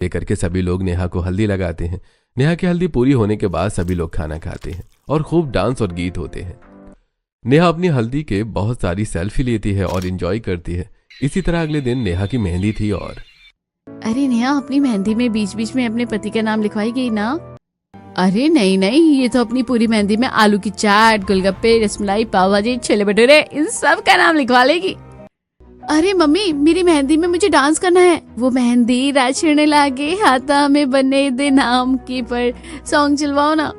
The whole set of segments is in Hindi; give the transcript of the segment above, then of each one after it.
ये करके सभी लोग नेहा को हल्दी लगाते हैं। नेहा की हल्दी पूरी होने के बाद सभी लोग खाना खाते हैं और खूब डांस और गीत होते हैं। नेहा अपनी हल्दी के बहुत सारी सेल्फी लेती है और एंजॉय करती है। इसी तरह अगले दिन नेहा की मेहंदी थी और अरे नेहा, अपनी मेहंदी में बीच बीच में अपने पति का नाम लिखवाएगी ना? अरे नहीं नहीं, ये तो अपनी पूरी मेहंदी में आलू की चाट, गोलगप्पे, रसमलाई, पाव भाजी, छोले भटूरे, इन सब का नाम लिखवा लेगी। अरे मम्मी, मेरी मेहंदी में मुझे डांस करना है। वो मेहंदी राछने लागे हाथा में बने दे नाम की पर सॉन्ग चलवाओ ना।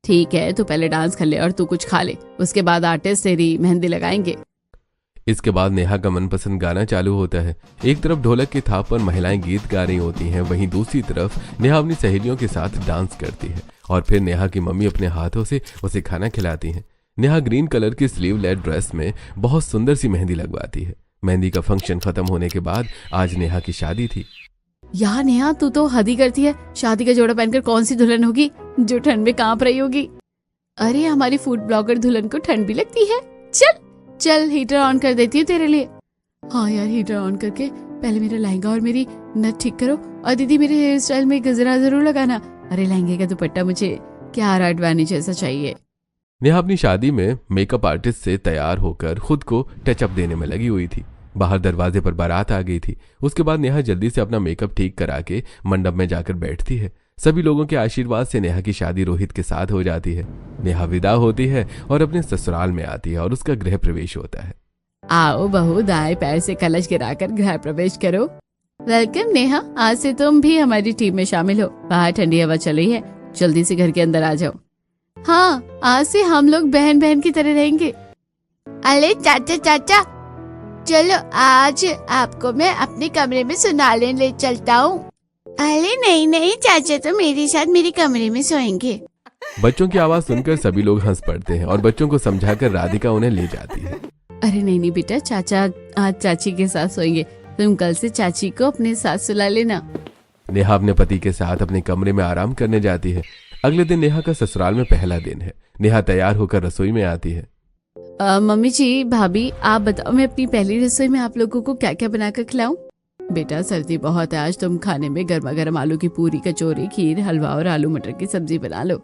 ठीक है, तू पहले डांस कर ले और तू कुछ खा ले, उसके बाद आर्टिस्ट तेरी मेहंदी लगाएंगे। इसके बाद नेहा का मनपसंद गाना चालू होता है। एक तरफ ढोलक की थाप पर महिलाएं गीत गा रही होती हैं, वहीं दूसरी तरफ नेहा अपनी सहेलियों के साथ डांस करती है और फिर नेहा की मम्मी अपने हाथों से उसे खाना खिलाती हैं। नेहा ग्रीन कलर की स्लीवलेस ड्रेस में बहुत सुंदर सी मेहंदी लगवाती है। मेहंदी का फंक्शन खत्म होने के बाद आज नेहा की शादी थी। यार नेहा, तू तो हद ही करती है। शादी का जोड़ा पहनकर कौन सी दुल्हन होगी जो ठंड में कांप रही होगी? अरे हमारी फूड ब्लॉगर दुल्हन को ठंड भी लगती है। चल चल, हीटर ऑन कर देती हूँ तेरे लिए। हाँ यार, हीटर ऑन करके पहले मेरा लहंगा और मेरी नथ ठीक करो। और दीदी, मेरे हेयर स्टाइल में गजरा जरूर लगाना। अरे लहंगे का दुपट्टा मुझे क्या राडवानी जैसा चाहिए। नेहा अपनी शादी में मेकअप आर्टिस्ट से तैयार होकर खुद को टचअप देने में लगी हुई थी। बाहर दरवाजे पर बारात आ गई थी। उसके बाद नेहा जल्दी से अपना मेकअप ठीक करा के मंडप में जाकर बैठती है। सभी लोगों के आशीर्वाद से नेहा की शादी रोहित के साथ हो जाती है। नेहा विदा होती है और अपने ससुराल में आती है और उसका गृह प्रवेश होता है। आओ बहू, दाएं पैर से कलश गिराकर गृह प्रवेश करो। वेलकम नेहा, आज से तुम भी हमारी टीम में शामिल हो। बाहर ठंडी हवा चल रही है, जल्दी से घर के अंदर आ जाओ। हाँ, आज से हम लोग बहन बहन की तरह रहेंगे। अरे चाचा चाचा, चलो आज आपको मैं अपने कमरे में सुनाने ले चलता हूँ। अरे नहीं नहीं चाचा, तो मेरे साथ मेरे कमरे में सोएंगे। बच्चों की आवाज सुनकर सभी लोग हंस पड़ते हैं और बच्चों को समझाकर राधिका उन्हें ले जाती है। अरे नहीं नहीं बेटा, चाचा आज चाची के साथ सोएंगे। तुम कल से चाची को अपने साथ सुला लेना। नेहा अपने पति के साथ अपने कमरे में आराम करने जाती है। अगले दिन नेहा का ससुराल में पहला दिन है। नेहा तैयार होकर रसोई में आती है। मम्मी जी, भाभी, आप बताओ मैं अपनी पहली रसोई में आप लोगों को क्या क्या बनाकर खिलाऊं? बेटा सर्दी बहुत है, आज तुम खाने में गर्मा गर्म आलू की पूरी, कचौरी, खीर, हलवा और आलू मटर की सब्जी बना लो।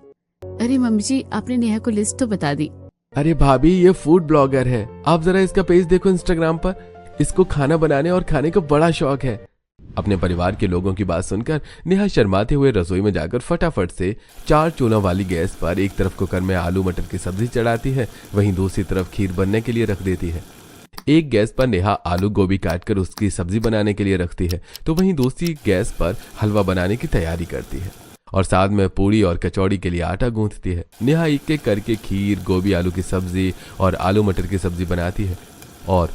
अरे मम्मी जी, आपने नेहा को लिस्ट तो बता दी। अरे भाभी, ये फूड ब्लॉगर है, आप जरा इसका पेज देखो इंस्टाग्राम पर। इसको खाना बनाने और खाने का बड़ा शौक है। अपने परिवार के लोगों की बात सुनकर नेहा शर्माते हुए रसोई में जाकर फटाफट से 4 चूल्हा वाली गैस पर एक तरफ कुकर में आलू मटर की सब्जी चढ़ाती है, वहीं दूसरी तरफ खीर बनने के लिए रख देती है। एक गैस पर नेहा आलू गोभी काटकर उसकी सब्जी बनाने के लिए रखती है, तो वहीं दूसरी गैस पर हलवा बनाने की तैयारी करती है और साथ में पूड़ी और कचौड़ी के लिए आटा गूंथती है। नेहा एक एक करके खीर, गोभी आलू की सब्जी और आलू मटर की सब्जी बनाती है और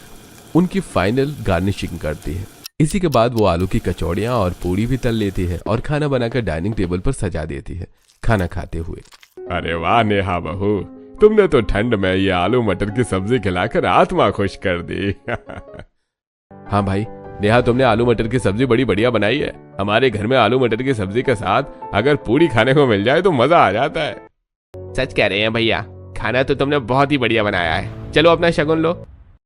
उनकी फाइनल गार्निशिंग करती है। इसी के बाद वो आलू की कचौड़ियाँ और पूड़ी भी तल लेती है और खाना बनाकर डाइनिंग टेबल पर सजा देती है। खाना खाते हुए, अरे वाह नेहा बहू, तुमने तो ठंड में ये आलू मटर की सब्जी खिलाकर आत्मा खुश कर दी। हाँ भाई, नेहा तुमने आलू मटर की सब्जी बड़ी बढ़िया बनाई है। हमारे घर में आलू मटर की सब्जी के साथ अगर पूड़ी खाने को मिल जाए तो मजा आ जाता है। सच कह रहे हैं भैया, खाना तो तुमने बहुत ही बढ़िया बनाया है। चलो अपना शगुन लो।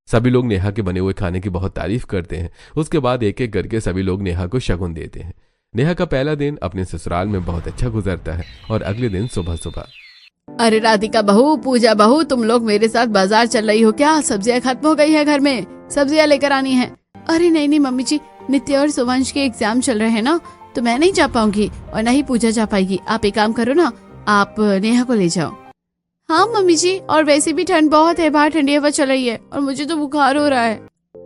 सभी लोग नेहा के बने हुए खाने की बहुत तारीफ करते हैं। उसके बाद एक एक करके सभी लोग नेहा को शगुन देते हैं। नेहा का पहला दिन अपने ससुराल में बहुत अच्छा गुजरता है और अगले दिन सुबह सुबह, अरे राधिका बहू, पूजा बहू, तुम लोग मेरे साथ बाजार चल रही हो क्या? सब्जियां खत्म हो गई है, घर में सब्जियां लेकर आनी है। अरे नहीं नहीं मम्मी जी, नित्य और सुवंश के एग्जाम चल रहे हैं ना, तो मैं नहीं जा पाऊंगी और न ही पूजा जा पाएगी। आप एक काम करो ना, आप नेहा को ले जाओ। हाँ मम्मी जी, और वैसे भी ठंड बहुत है, बाहर ठंडी हवा चल रही है और मुझे तो बुखार हो रहा है।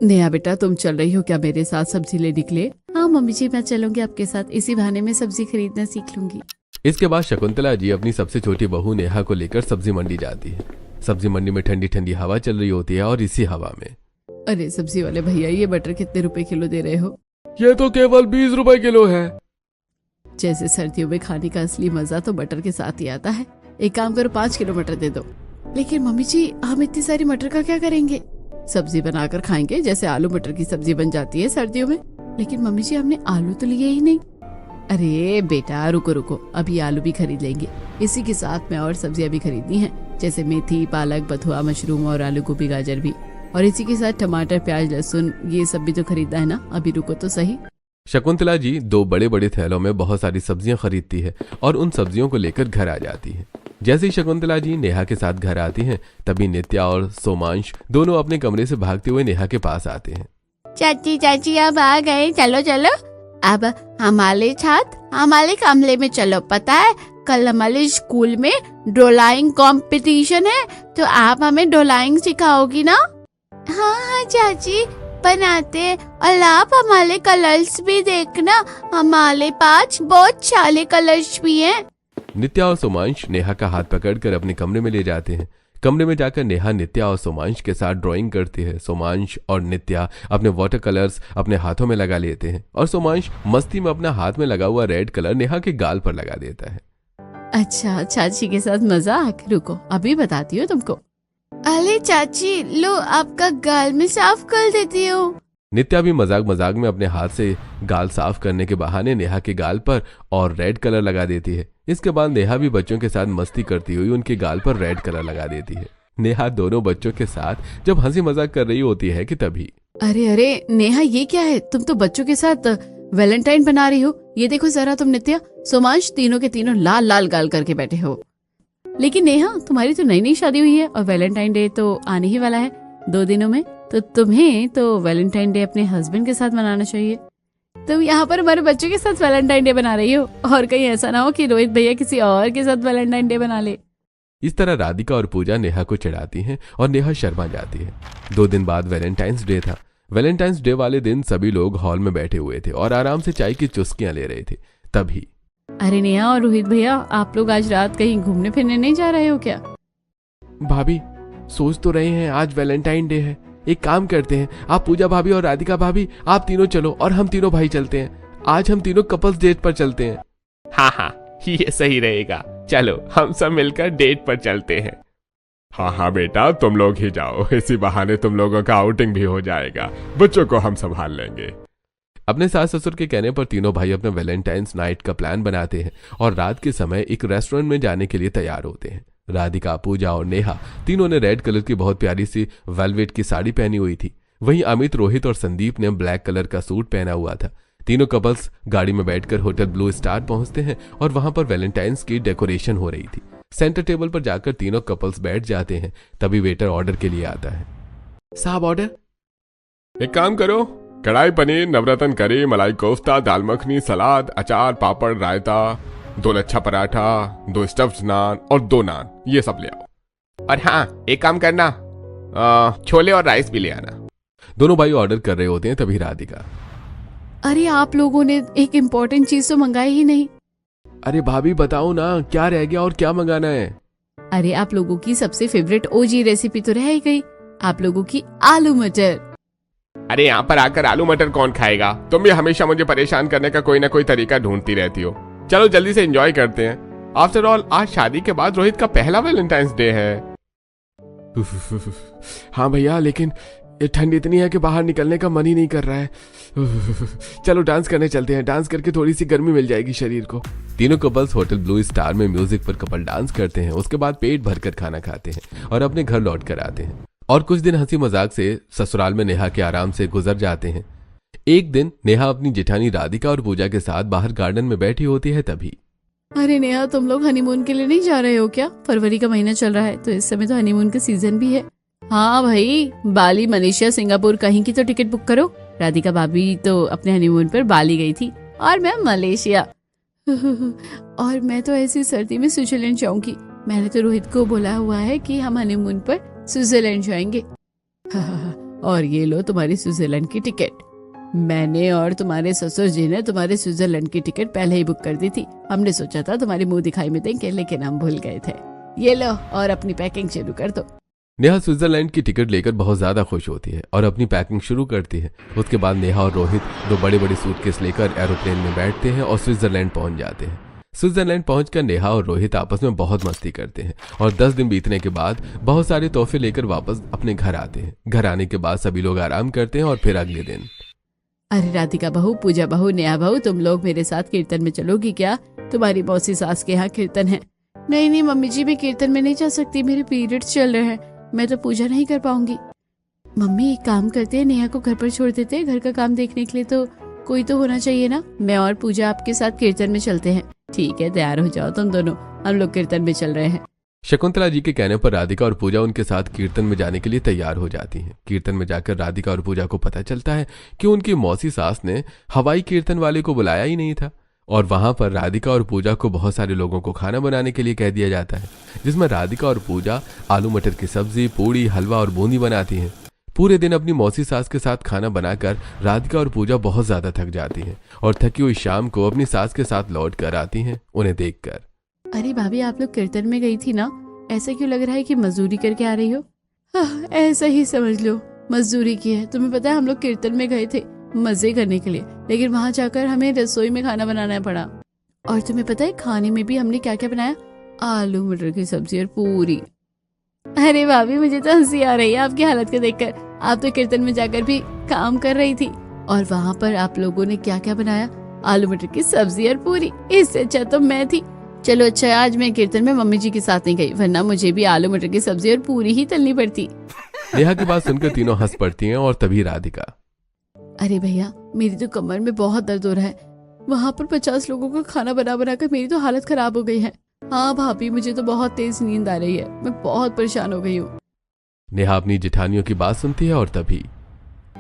नेहा बेटा, तुम चल रही हो क्या मेरे साथ सब्जी लेने के लिए? हाँ मम्मी जी, मैं चलूंगी आपके साथ, इसी बहाने में सब्जी खरीदना सीख लूंगी। इसके बाद शकुंतला जी अपनी सबसे छोटी बहू नेहा को लेकर सब्जी मंडी जाती है। सब्जी मंडी में ठंडी ठंडी हवा चल रही होती है और इसी हवा में, अरे सब्जी वाले भैया, ये बटर कितने रुपए किलो दे रहे हो? ये तो केवल 20 रुपए किलो है। जैसे सर्दियों में खाने का असली मजा तो बटर के साथ ही आता है। एक काम करो, 5 किलो मटर दे दो। लेकिन मम्मी जी, हम इतनी सारी मटर का क्या करेंगे? सब्जी बनाकर खाएंगे, जैसे आलू मटर की सब्जी बन जाती है सर्दियों में। लेकिन मम्मी जी, हमने आलू तो लिए ही नहीं। अरे बेटा रुको रुको, अभी आलू भी खरीद लेंगे। इसी के साथ में और सब्जियां भी खरीदनी है, जैसे मेथी, पालक, बथुआ, मशरूम और आलू गोभी, गाजर भी। और इसी के साथ टमाटर, प्याज, लहसुन, ये सब भी तो खरीदना है ना। अभी रुको तो सही। शकुंतला जी 2 बड़े बड़े थैलों में बहुत सारी सब्जियां खरीदती है और उन सब्जियों को लेकर घर आ जाती है। जैसे ही शकुंतला जी नेहा के साथ घर आती हैं, तभी नित्या और सोमांश दोनों अपने कमरे से भागते हुए नेहा के पास आते हैं। चाची चाची अब आ गए, चलो चलो अब हमारे साथ हमारे कमरे में चलो। पता है कल हमारे स्कूल में ड्राइंग कंपटीशन है, तो आप हमें ड्राइंग सिखाओगी ना? हाँ हाँ चाची बनाते हैं, और आप हमारे कलर्स भी देखना, हमारे पास बहुत सारे कलर्स भी हैं। नित्या और सोमांश नेहा का हाथ पकड़कर अपने कमरे में ले जाते हैं। कमरे में जाकर नेहा नित्या और सोमांश के साथ ड्राइंग करती है। सोमांश और नित्या अपने वाटर कलर्स अपने हाथों में लगा लेते हैं और सोमांश मस्ती में अपना हाथ में लगा हुआ रेड कलर नेहा के गाल पर लगा देता है। अच्छा चाची के साथ मजाक, रुको अभी बताती हूँ तुमको। अरे चाची लो आपका गाल में साफ कर देती हूँ। नित्या भी मजाक मजाक में अपने हाथ से गाल साफ करने के बहाने नेहा के गाल पर और रेड कलर लगा देती है। इसके बाद नेहा भी बच्चों के साथ मस्ती करती हुई उनके गाल पर रेड कलर लगा देती है। नेहा दोनों बच्चों के साथ जब हंसी मजाक कर रही होती है कि तभी अरे अरे नेहा ये क्या है, तुम तो बच्चों के साथ वैलेंटाइन बना रही हो। ये देखो जरा तुम नित्या सोमांश तीनों के तीनों लाल लाल गाल करके बैठे हो। लेकिन नेहा तुम्हारी तो नई नई शादी हुई है और वैलेंटाइन डे तो आने ही वाला है 2 दिनों में, तो तुम्हें तो वैलेंटाइन डे अपने हस्बैंड के साथ मनाना चाहिए। तुम यहाँ पर हमारे बच्चों के साथ वैलेंटाइन डे बना रही हो, और कहीं ऐसा ना हो कि रोहित भैया किसी और के साथ वैलेंटाइन डे बना ले। इस तरह राधिका और पूजा नेहा को चिढ़ाती हैं और नेहा शर्मा जाती है। 2 दिन बाद वैलेंटाइंस डे था। वैलेंटाइंस डे वाले दिन सभी लोग हॉल में बैठे हुए थे और आराम से चाय की चुस्कियां ले रहे थे। तभी अरे नेहा और रोहित भैया आप लोग आज रात कहीं घूमने फिरने नहीं जा रहे हो क्या? भाभी सोच तो रहे हैं आज वैलेंटाइन डे है, एक काम करते हैं, आप पूजा भाभी और राधिका भाभी आप तीनों चलो और हम तीनों भाई चलते हैं। आज हम तीनों कपल्स डेट पर चलते हैं। हाँ हाँ ये सही रहेगा, चलो हम सब मिलकर डेट पर चलते हैं। हाँ हाँ बेटा तुम लोग ही जाओ, इसी बहाने तुम लोगों का आउटिंग भी हो जाएगा, बच्चों को हम संभाल लेंगे। अपने सास ससुर के कहने पर तीनों भाई अपने वैलेंटाइंस नाइट का प्लान बनाते हैं और रात के समय एक रेस्टोरेंट में जाने के लिए तैयार होते हैं। राधिका, पूजा और नेहा तीनों ने रेड कलर की बहुत प्यारी सी वेलवेट की साड़ी पहनी हुई थी। वहीं अमित, रोहित और संदीप ने ब्लैक कलर का सूट पहना हुआ था। तीनों कपल्स गाड़ी में बैठकर होटल ब्लू स्टार पहुंचते हैं और वहां पर वैलेंटाइंस की डेकोरेशन हो रही थी। सेंटर टेबल पर जाकर तीनों कपल्स बैठ जाते हैं। तभी वेटर ऑर्डर के लिए आता है। साहब ऑर्डर। एक काम करो, कढ़ाई पनीर, नवरत्न करी, मलाई कोफ्ता, दाल मखनी, सलाद, अचार, पापड़, रायता, 2 लच्छा पराठा, 2 स्टफ्ड नान और 2 नान, ये सब ले आओ। और हाँ एक काम करना, छोले और राइस भी ले आना। दोनों भाई ऑर्डर कर रहे होते हैं। तभी राधिका, अरे आप लोगों ने एक इम्पोर्टेंट चीज तो मंगाई ही नहीं। अरे भाभी बताओ ना क्या रह गया और क्या मंगाना है? अरे आप लोगों की सबसे फेवरेट ओजी रेसिपी तो रह ही गई, आप लोगों की आलू मटर। अरे यहाँ पर आकर आलू मटर कौन खाएगा? तुम भी हमेशा मुझे परेशान करने का कोई ना कोई तरीका ढूंढती रहती हो। चलो जल्दी से एंजॉय करते हैं। आफ्टर ऑल आज शादी के बाद रोहित का पहला वैलेंटाइंस डे है। हाँ भैया, लेकिन ये ठंड इतनी है कि बाहर निकलने का मन ही नहीं कर रहा है। चलो डांस करने चलते हैं, डांस करके थोड़ी सी गर्मी मिल जाएगी शरीर को। तीनों कपल्स होटल ब्लू स्टार में म्यूजिक पर कपल डांस करते हैं। उसके बाद पेट भरकर खाना खाते हैं और अपने घर लौट कर आते हैं। और कुछ दिन हंसी मजाक से ससुराल में नेहा के आराम से गुजर जाते हैं। एक दिन नेहा अपनी जेठानी राधिका और पूजा के साथ बाहर गार्डन में बैठी होती है। तभी अरे नेहा तुम लोग हनीमून के लिए नहीं जा रहे हो क्या? फरवरी का महीना चल रहा है तो इस समय तो हनीमून का सीजन भी है। हाँ भाई, बाली, मलेशिया, सिंगापुर कहीं की तो टिकट बुक करो। राधिका भाभी तो अपने हनीमून पर बाली गई थी और मैं मलेशिया। और मैं तो ऐसी सर्दी में स्विट्जरलैंड जाऊंगी। मैंने तो रोहित को बोला हुआ है कि हम हनीमून पर स्विट्जरलैंड जाएंगे। और ये लो तुम्हारी स्विट्जरलैंड की टिकट। मैंने और तुम्हारे ससुर जी ने तुम्हारे स्विट्जरलैंड की टिकट पहले ही बुक कर दी थी। हमने सोचा था तुम्हारी मुंह दिखाई में देंगे, लेकिन हम भूल गए थे। ये लो और अपनी पैकिंग शुरू कर दो। नेहा स्विट्जरलैंड की टिकट लेकर बहुत ज्यादा खुश होती है और अपनी पैकिंग शुरू करती है। उसके बाद नेहा और रोहित 2 बड़े बड़े सूटकेस लेकर एरोप्लेन में बैठते हैं और स्विट्जरलैंड पहुंच जाते हैं। स्विट्जरलैंड पहुंचकर नेहा और रोहित आपस में बहुत मस्ती करते हैं और 10 दिन बीतने के बाद बहुत सारे तोहफे लेकर वापस अपने घर आते हैं। घर आने के बाद सभी लोग आराम करते हैं और फिर अगले दिन, अरे राधिका बहू, पूजा बहू, नेहा बहू, तुम लोग मेरे साथ कीर्तन में चलोगी क्या? तुम्हारी मौसी सास के यहाँ कीर्तन है। नहीं नहीं मम्मी जी, मैं कीर्तन में नहीं जा सकती, मेरे पीरियड्स चल रहे हैं, मैं तो पूजा नहीं कर पाऊंगी। मम्मी एक काम करते हैं, नेहा को घर पर छोड़ देते हैं, घर का काम देखने के लिए तो कोई तो होना चाहिए ना। मैं और पूजा आपके साथ कीर्तन में चलते हैं। ठीक है, तैयार हो जाओ तुम दोनों, हम लोग कीर्तन में चल रहे हैं। शकुंतला जी के कहने पर राधिका और पूजा उनके साथ कीर्तन में जाने के लिए तैयार हो जाती हैं। कीर्तन में जाकर राधिका और पूजा को पता चलता है कि उनकी मौसी सास ने हवाई कीर्तन वाले को बुलाया ही नहीं था, और वहां पर राधिका और पूजा को बहुत सारे लोगों को खाना बनाने के लिए कह दिया जाता है, जिसमें राधिका और पूजा आलू मटर की सब्जी, पूड़ी, हलवा और बूंदी बनाती हैं। पूरे दिन अपनी मौसी सास के साथ खाना बनाकर राधिका और पूजा बहुत ज्यादा थक जाती हैं और थकी हुई शाम को अपनी सास के साथ लौट कर आती हैं उन्हें देखकर। अरे भाभी, आप लोग कीर्तन में गई थी ना, ऐसा क्यों लग रहा है कि मजदूरी करके आ रही हो? ऐसा ही समझ लो, मजदूरी की है। तुम्हें पता है हम लोग कीर्तन में गए थे मजे करने के लिए, लेकिन वहां जाकर हमें रसोई में खाना बनाना पड़ा। और तुम्हें पता है खाने में भी हमने क्या क्या बनाया? आलू मटर की सब्जी और पूरी। अरे भाभी, मुझे तो हंसी आ रही है आपकी हालत को देखकर। आप तो कीर्तन में जाकर भी काम कर रही थी, और वहाँ पर आप लोगों ने क्या क्या बनाया? आलू मटर की सब्जी और पूरी। इससे अच्छा तो मैं थी। चलो अच्छा है, आज मैं कीर्तन में मम्मी जी के साथ नहीं गई, वरना मुझे भी आलू मटर की सब्जी और पूरी ही तलनी पड़ती। नेहा की बात सुनकर तीनों हंस पड़ती हैं और तभी राधिका, अरे भैया, मेरी तो कमर में बहुत दर्द हो रहा है। वहाँ पर 50 लोगों का खाना बना बना कर मेरी तो हालत खराब हो गई है। हाँ भाभी, मुझे तो बहुत तेज नींद आ रही है, मैं बहुत परेशान हो गई हूँ। नेहा अपनी जेठानियों की बात सुनती है और तभी,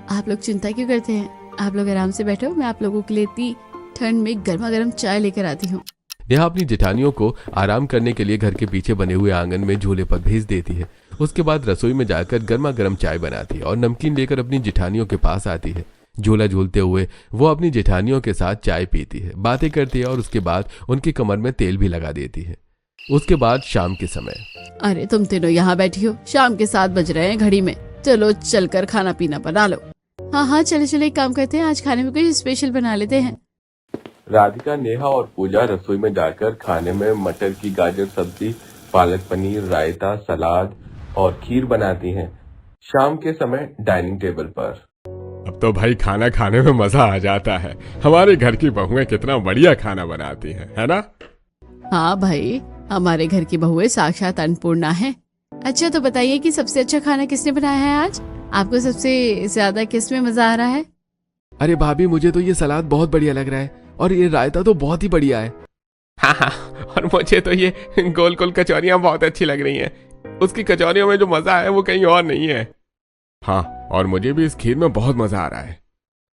आप लोग चिंता क्यों करते हैं? आप लोग आराम से बैठो, मैं आप लोगों के लिए इतनी ठंड में गर्मा गर्म चाय लेकर आती हूँ। नेहा अपनी जेठानियों को आराम करने के लिए घर के पीछे बने हुए आंगन में झूले पर भेज देती है। उसके बाद रसोई में जाकर गर्मा गर्म चाय बनाती है और नमकीन लेकर अपनी जेठानियों के पास आती है। झूला झूलते हुए वो अपनी जेठानियों के साथ चाय पीती है, बातें करती है और उसके बाद उनकी कमर में तेल भी लगा देती है। उसके बाद शाम के समय, अरे तुम तीनों यहाँ बैठी हो, शाम के 7 बज रहे हैं घड़ी में। चलो चलकर खाना पीना बना लो। हाँ हाँ, चले चले, एक काम करते हैं, आज खाने में कुछ स्पेशल बना लेते हैं। राधिका, नेहा और पूजा रसोई में जाकर खाने में मटर की गाजर सब्जी, पालक पनीर, रायता, सलाद और खीर बनाती हैं। शाम के समय डाइनिंग टेबल पर, अब तो भाई खाना खाने में मजा आ जाता है। हमारे घर की बहुएं कितना बढ़िया खाना बनाती हैं, है ना? हाँ भाई, हमारे घर की बहुएं साक्षात अन्नपूर्णा है। अच्छा तो बताइए कि सबसे अच्छा खाना किसने बनाया है आज? आपको सबसे ज्यादा किस में मजा आ रहा है? अरे भाभी, मुझे तो ये सलाद बहुत बढ़िया लग रहा है और ये रायता तो बहुत ही बढ़िया है। हाँ हाँ, और मुझे तो ये गोल गोल कचौरियाँ बहुत अच्छी लग रही हैं। उसकी कचौरियों में जो मजा है वो कहीं और नहीं है। हाँ, और मुझे भी इस खीर में बहुत मजा आ रहा है।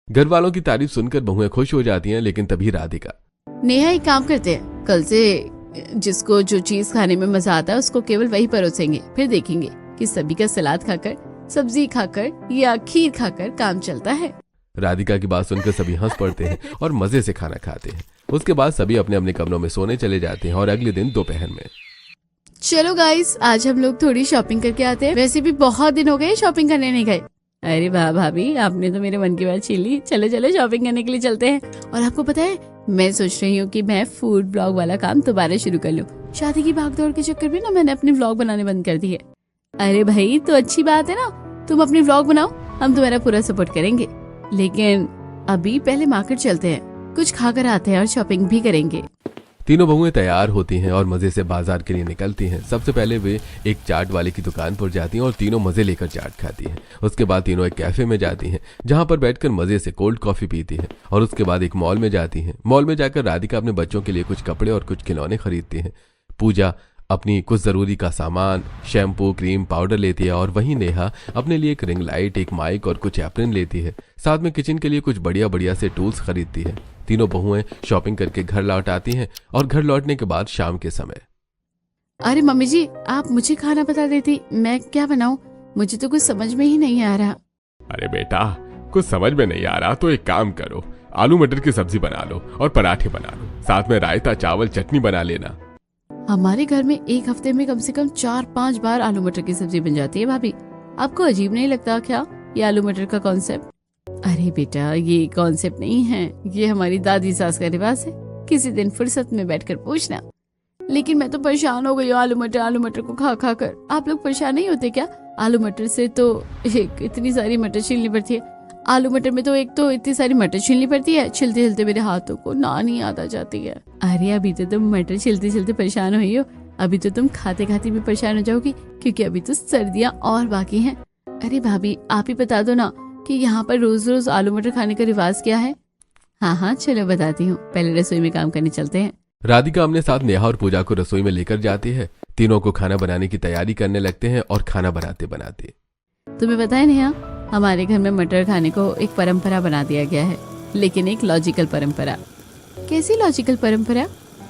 घर वालों की तारीफ सुनकर बहुएं खुश हो जाती हैं, लेकिन तभी राधिका, नेहा, एक काम करते हैं, कल से जिसको जो चीज खाने में मजा आता है उसको केवल वही परोसेंगे, फिर देखेंगे कि सभी का सलाद खाकर, सब्जी खाकर या खीर खाकर काम चलता है। राधिका की बात सुनकर सभी हंस पड़ते हैं और मजे से खाना खाते हैं। उसके बाद सभी अपने अपने कमरों में सोने चले जाते हैं और अगले दिन दोपहर में, चलो गाइस, आज हम लोग थोड़ी शॉपिंग करके आते हैं। वैसे भी बहुत दिन हो गए शॉपिंग करने नहीं गए। अरे वाह भाभी, आपने तो मेरे मन की बात छीन ली। चलो चलो, शॉपिंग करने के लिए चलते हैं। और आपको पता है, मैं सोच रही हूँ कि मैं फूड ब्लॉग वाला काम दोबारा शुरू कर लूँ। शादी की भागदौड़ के चक्कर में ना मैंने अपने व्लॉग बनाने बंद कर दिए। अरे भाई, तो अच्छी बात है ना, तुम अपनी व्लॉग बनाओ, हम तुम्हारा पूरा सपोर्ट करेंगे। लेकिन अभी पहले मार्केट चलते हैं, कुछ खाकर आते हैं और शॉपिंग भी करेंगे। तीनों बहुएं तैयार होती हैं और मजे से बाजार के लिए निकलती हैं। सबसे पहले वे एक चाट वाले की दुकान पर जाती हैं और तीनों मजे लेकर चाट खाती हैं। उसके बाद तीनों एक कैफे में जाती हैं, जहां पर बैठकर मजे से कोल्ड कॉफी पीती हैं। और उसके बाद एक मॉल में जाती हैं। मॉल में जाकर राधिका अपने बच्चों के लिए कुछ कपड़े और कुछ खिलौने खरीदती हैं। पूजा अपनी कुछ जरूरी का सामान, शैम्पू, क्रीम, पाउडर लेती है और वहीं नेहा अपने लिए एक रिंग लाइट, एक माइक और कुछ एप्रन लेती है। साथ में किचन के लिए कुछ बढ़िया बढ़िया से टूल्स खरीदती है। तीनों बहुएं शॉपिंग करके घर लौट आती हैं और घर लौटने के बाद शाम के समय, अरे मम्मी जी, आप मुझे खाना बता देती, मैं क्या बनाऊं? मुझे तो कुछ समझ में ही नहीं आ रहा। अरे बेटा, कुछ समझ में नहीं आ रहा तो एक काम करो, आलू मटर की सब्जी बना लो और पराठे बना लो, साथ में रायता, चावल, चटनी बना लेना। हमारे घर में एक हफ्ते में कम से कम 4-5 बार आलू मटर की सब्जी बन जाती है भाभी। आपको अजीब नहीं लगता क्या ये आलू मटर का कॉन्सेप्ट? अरे बेटा, ये कॉन्सेप्ट नहीं है, ये हमारी दादी सास का रिवाज है। किसी दिन फुर्सत में बैठकर पूछना। लेकिन मैं तो परेशान हो गई हूँ आलू मटर को खा खा कर। आप लोग परेशान नहीं होते क्या? आलू मटर से तो इतनी सारी मटर छीलनी पड़ती है। आलू मटर में तो एक तो इतनी सारी मटर छीलनी पड़ती है, छिलते छिलते मेरे हाथों को नानी याद आ जाती है। अरे अभी तो तुम मटर छिलते छिलते परेशान हुई हो, अभी तो तुम खाते खाते भी परेशान हो जाओगी, क्योंकि अभी तो सर्दियाँ और बाकी हैं। अरे भाभी, आप ही बता दो ना कि यहाँ पर रोज रोज आलू मटर खाने का रिवाज क्या है? हाँ हाँ चलो बताती हूँ, पहले रसोई में काम करने चलते हैं। राधिका अपने साथ नेहा और पूजा को रसोई में लेकर जाती है। तीनों को खाना बनाने की तैयारी करने लगते हैं और खाना बनाते बनाते तुम्हें पता है नेहा, हमारे घर में मटर खाने को एक परंपरा बना दिया गया है, लेकिन एक लॉजिकल परंपरा। कैसी लॉजिकल परंपरा?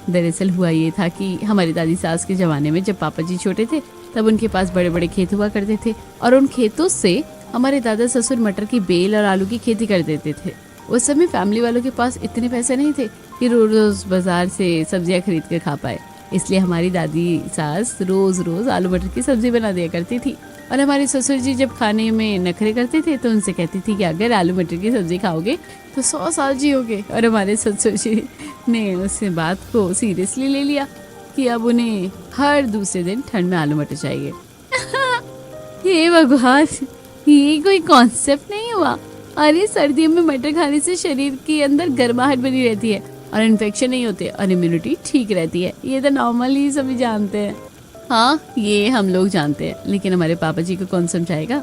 दरअसल हुआ ये था कि हमारी दादी सास के जमाने में जब पापा जी छोटे थे तब उनके पास बड़े बड़े खेत हुआ करते थे और उन खेतों से हमारे दादा ससुर मटर की बेल और आलू की खेती कर देते थे। उस समय फैमिली वालों के पास इतने पैसे नहीं थे कि रोज रोज बाजार से सब्जियां खरीद कर खा पाए, इसलिए हमारी दादी सास रोज रोज आलू मटर की सब्जी बना दिया करती थी। और हमारे ससुर जी जब खाने में नखरे करते थे तो उनसे कहती थी कि अगर आलू मटर की सब्जी खाओगे तो 100 साल जियोगे। और हमारे ससुर जी ने उस बात को सीरियसली ले लिया कि अब उन्हें हर दूसरे दिन ठंड में आलू मटर चाहिए। हे भगवान, ये कोई कॉन्सेप्ट नहीं हुआ। अरे सर्दियों में मटर खाने से शरीर के अंदर गर्माहट बनी रहती है और इन्फेक्शन नहीं होते और इम्यूनिटी ठीक रहती है। ये तो नॉर्मली सभी जानते हैं। हाँ ये हम लोग जानते हैं, लेकिन हमारे पापा जी को कौन समझाएगा।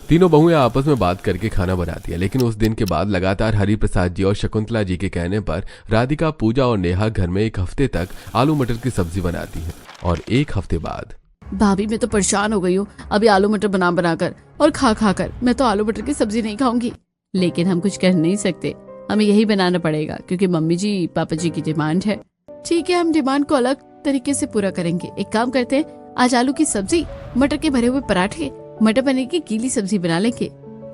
तीनों बहुएं आपस में बात करके खाना बनाती है। लेकिन उस दिन के बाद लगातार हरि प्रसाद जी और शकुंतला जी के कहने पर राधिका, पूजा और नेहा घर में एक हफ्ते तक आलू मटर की सब्जी बनाती है। और एक हफ्ते बाद भाभी मैं तो परेशान हो गई हूँ अभी आलू मटर बना बनाकर और खा खा कर। मैं तो आलू मटर की सब्जी नहीं खाऊंगी। लेकिन हम कुछ कर नहीं सकते, हमें यही बनाना पड़ेगा क्योंकि मम्मी जी पापा जी की डिमांड है। ठीक है, हम डिमांड को अलग तरीके से पूरा करेंगे। एक काम करते हैं, आज आलू की सब्जी, मटर के भरे हुए पराठे, मटर पनीर की गीली सब्जी बना लेंगे।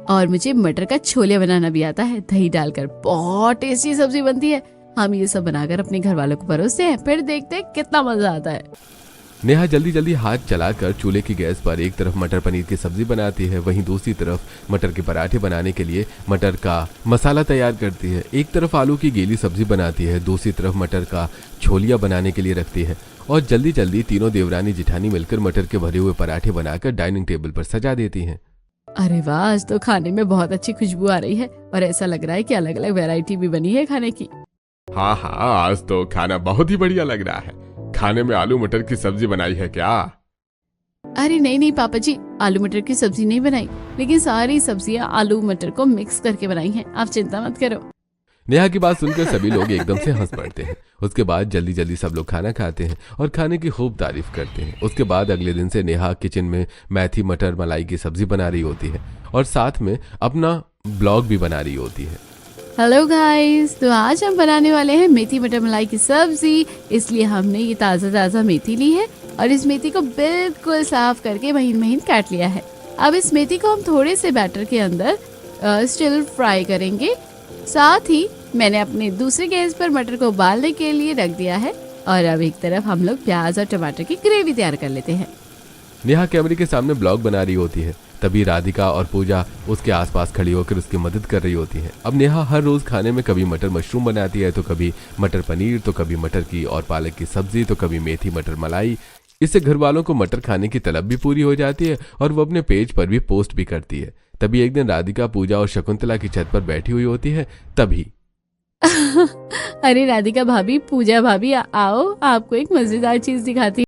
और मुझे मटर का छोले बनाना भी आता है, दही डालकर बहुत टेस्टी सब्जी बनती है। हम ये सब बनाकर अपने घर वालों को परोसते हैं, फिर देखते हैं कितना मजा आता है। नेहा जल्दी जल्दी हाथ चलाकर चूल्हे की गैस पर एक तरफ मटर पनीर की सब्जी बनाती है, वहीं दूसरी तरफ मटर के पराठे बनाने के लिए मटर का मसाला तैयार करती है। एक तरफ आलू की गीली सब्जी बनाती है, दूसरी तरफ मटर का छोलिया बनाने के लिए रखती है। और जल्दी जल्दी तीनों देवरानी जिठानी मिलकर मटर के भरे हुए पराठे बनाकर डाइनिंग टेबल पर सजा देती हैं। अरे वाह, आज तो खाने में बहुत अच्छी खुशबू आ रही है और ऐसा लग रहा है कि अलग अलग वैरायटी भी बनी है खाने की। हाँ हाँ, आज तो खाना बहुत ही बढ़िया लग रहा है। खाने में आलू मटर की सब्जी बनाई है क्या? अरे नहीं नहीं पापा जी, आलू मटर की सब्जी नहीं बनाई, लेकिन सारी सब्जियां आलू मटर को मिक्स करके बनाई हैं। आप चिंता मत करो। नेहा की बात सुनकर सभी लोग एकदम से हंस पड़ते हैं। उसके बाद जल्दी जल्दी सब लोग खाना खाते हैं और खाने की खूब तारीफ करते हैं। उसके बाद अगले दिन से नेहा किचन में मेथी मटर मलाई की सब्जी बना रही होती है और साथ में अपना ब्लॉग भी बना रही होती है। हेलो गाइस, तो आज हम बनाने वाले हैं मेथी मटर मलाई की सब्जी। इसलिए हमने ये ताज़ा ताज़ा मेथी ली है और इस मेथी को बिल्कुल साफ करके महीन महीन काट लिया है। अब इस मेथी को हम थोड़े से बैटर के अंदर स्टिल फ्राई करेंगे। साथ ही मैंने अपने दूसरे गैस पर मटर को उबालने के लिए रख दिया है और अब एक तरफ हम लोग प्याज और टमाटर की ग्रेवी तैयार कर लेते हैं। नेहा कैमरे के सामने ब्लॉग बना रही होती है, तभी राधिका और पूजा उसके आसपास खड़ी होकर उसकी मदद कर रही होती है। अब नेहा हर रोज खाने में कभी मटर मशरूम बनाती है, तो कभी मटर पनीर, तो कभी मटर की और पालक की सब्जी, तो कभी मेथी मटर मलाई। इससे घर वालों को मटर खाने की तलब भी पूरी हो जाती है और वो अपने पेज पर भी पोस्ट भी करती है। तभी एक दिन राधिका, पूजा और शकुंतला की छत पर बैठी हुई होती है। तभी अरे राधिका भाभी, पूजा भाभी, आओ आपको एक मजेदार चीज दिखाती